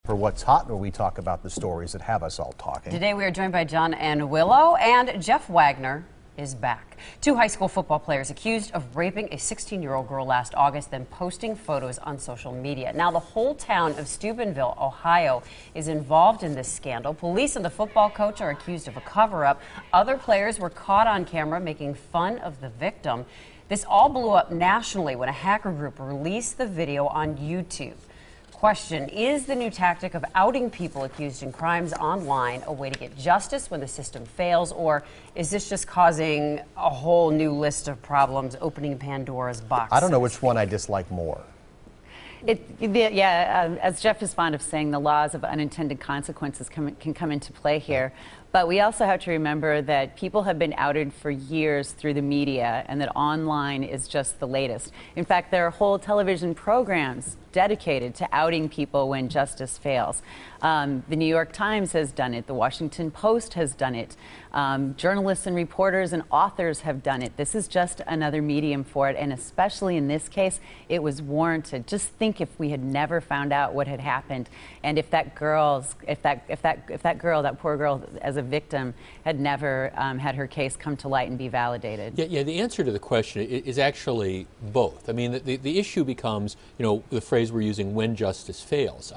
For What's Hot, where we talk about the stories that have us all talking. Today we are joined by Jon Anne Willow, and Jeff Wagner is back. Two high school football players accused of raping a 16-year-old girl last August, then posting photos on social media. Now the whole town of Steubenville, Ohio is involved in this scandal. Police and the football coach are accused of a cover-up. Other players were caught on camera making fun of the victim. This all blew up nationally when a hacker group released the video on YouTube. Question, is the new tactic of outing people accused in crimes online a way to get justice when the system fails, or is this just causing a whole new list of problems, opening Pandora's box? I don't know which one I dislike more. As Jeff is fond of saying, the laws of unintended consequences can come into play here. But we also have to remember that people have been outed for years through the media, and that online is just the latest. In fact, there are whole television programs dedicated to outing people when justice fails. The New York Times has done it. The Washington Post has done it. Journalists and reporters and authors have done it. This is just another medium for it, and especially in this case, it was warranted. Just think if we had never found out what had happened, and if that girl, that poor girl, as a victim, had never had her case come to light and be validated. Yeah. The answer to the question is actually both. I mean, the issue becomes, the phrase we're using, when justice fails.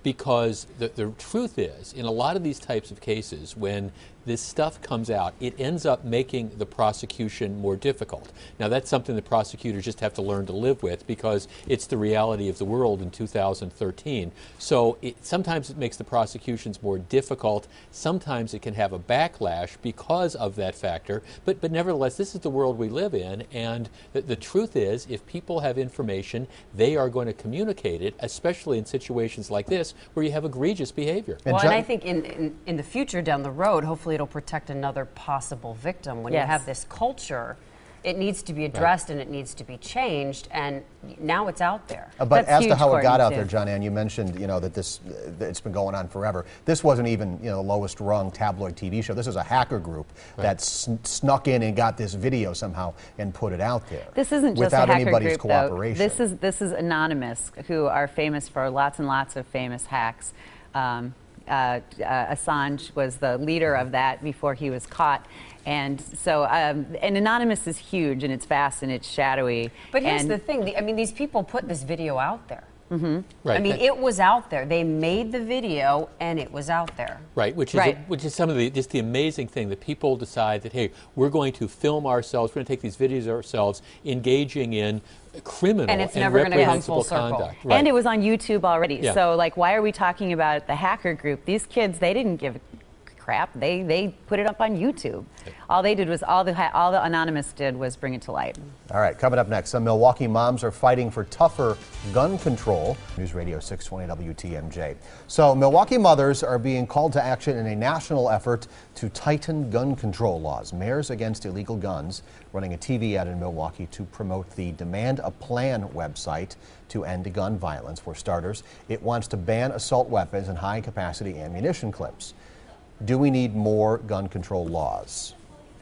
Because the truth is, in a lot of these types of cases, when this stuff comes out, it ends up making the prosecution more difficult. Now, that's something the prosecutors just have to learn to live with, because it's the reality of the world in 2013. So sometimes it makes the prosecutions more difficult. Sometimes it can have a backlash because of that factor. But nevertheless, this is the world we live in, and the truth is, if people have information, they are going to communicate it, especially in situations like this, where you have egregious behavior. And I think in the future, down the road, hopefully it'll protect another possible victim. When you have this culture, it needs to be addressed, and it needs to be changed, and now it's out there. But as to how it got out there, Jon Anne, you mentioned, that it's been going on forever. This wasn't even, the lowest rung tabloid TV show. This is a hacker group that snuck in and got this video somehow and put it out there. This isn't just without a hacker anybody's group, cooperation. Though. This is Anonymous, who are famous for lots and lots of famous hacks. Assange was the leader of that before he was caught. And so, and Anonymous is huge, and it's vast, and it's shadowy. But here's the thing, I mean, these people put this video out there. Right. I mean, it was out there. They made the video, and it was out there. Right, which is some of just the amazing thing, that people decide that, hey, we're going to film ourselves, we're going to take these videos ourselves, engaging in criminal and reprehensible conduct. Right. And it was on YouTube already. Yeah. So, why are we talking about the hacker group? These kids, they didn't give a crap. They put it up on YouTube. All they did was, all the Anonymous did was bring it to light. All right, coming up next, some Milwaukee moms are fighting for tougher gun control. News Radio 620 WTMJ. So Milwaukee mothers are being called to action in a national effort to tighten gun control laws. Mayors Against Illegal Guns running a TV ad in Milwaukee to promote the Demand a Plan website to end gun violence. For starters, it wants to ban assault weapons and high-capacity ammunition clips. Do we need more gun control laws?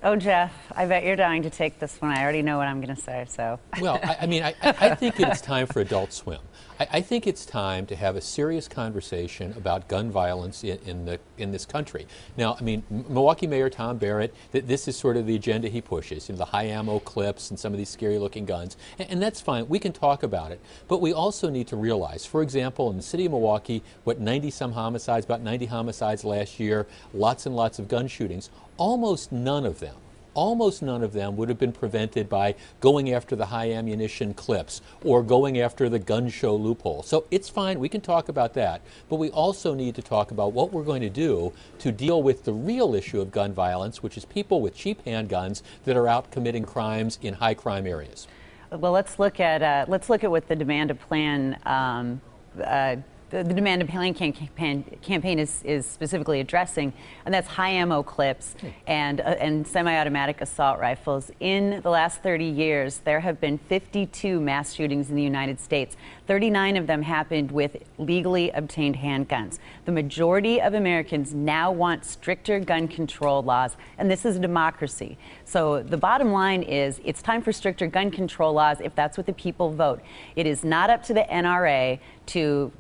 Oh, Jeff, I bet you're dying to take this one. I already know what I'm going to say, so. Well, I think it's time for Adult Swim. I think it's time to have a serious conversation about gun violence in this country. Now, Milwaukee Mayor Tom Barrett, this is sort of the agenda he pushes, the high ammo clips and some of these scary-looking guns, and that's fine. We can talk about it, but we also need to realize, for example, in the city of Milwaukee, 90-some homicides, about 90 homicides last year, lots and lots of gun shootings. Almost none of them would have been prevented by going after the high ammunition clips or going after the gun show loophole. So it's fine, we can talk about that, but we also need to talk about what we're going to do to deal with the real issue of gun violence, which is people with cheap handguns that are out committing crimes in high crime areas. Well, let's look at what the Demand a Plan the Demand a Plan campaign is specifically addressing, and that's high ammo clips and semi-automatic assault rifles. In the last 30 years, there have been 52 mass shootings in the United States. 39 of them happened with legally obtained handguns. The majority of Americans now want stricter gun control laws, and this is a democracy. So the bottom line is it's time for stricter gun control laws if that's what the people vote. It is not up to the NRA to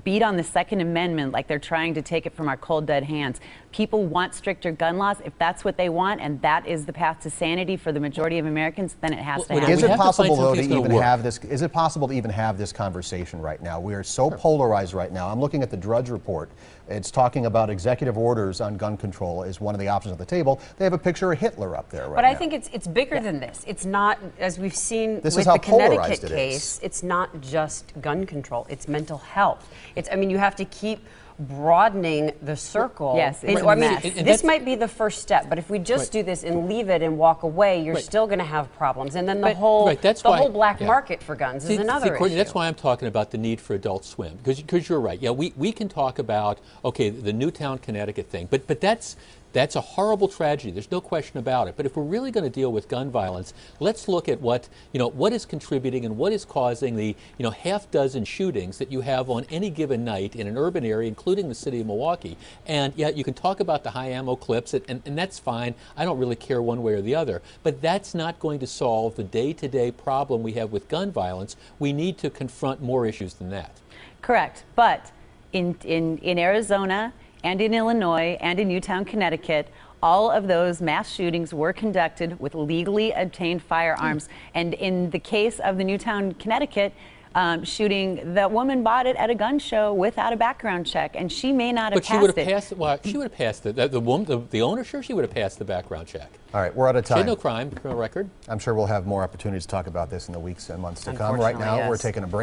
beat on the Second Amendment like they're trying to take it from our cold dead hands. People want stricter gun laws. If that's what they want, and that is the path to sanity for the majority of Americans, then it has to happen. Is it possible, though, to even have this? Is it possible to even have this conversation right now? We are so polarized right now. I'm looking at the Drudge Report. It's talking about executive orders on gun control is one of the options at the table. They have a picture of Hitler up there right now. But I think it's bigger than this. It's not, as we've seen this with is how the Connecticut polarized case, it's not just gun control, it's mental health. I mean, you have to keep broadening the circle. Yes, it's I mean, this might be the first step, but if we just do this and leave it and walk away, you're still going to have problems. And then the whole black market for guns is another Courtny, issue. that's why I'm talking about the need for Adult Swim, because you're right. Yeah, we can talk about, okay, the Newtown, Connecticut thing, but that's a horrible tragedy. There's no question about it. But if we're really going to deal with gun violence, let's look at what is contributing and what is causing the half dozen shootings that you have on any given night in an urban area, including the city of Milwaukee. And yeah, you can talk about the high ammo clips, and that's fine. I don't really care one way or the other. But that's not going to solve the day-to-day problem we have with gun violence. We need to confront more issues than that. Correct. But in Arizona, and in Illinois, and in Newtown, Connecticut, all of those mass shootings were conducted with legally obtained firearms. And in the case of the Newtown, Connecticut shooting, that woman bought it at a gun show without a background check, and she may not have passed it. But she would have passed it. Well, she would have passed it. The woman, the owner, sure, she would have passed the background check. All right, we're out of time. She had no criminal record. I'm sure we'll have more opportunities to talk about this in the weeks and months to come. Right now, we're taking a break.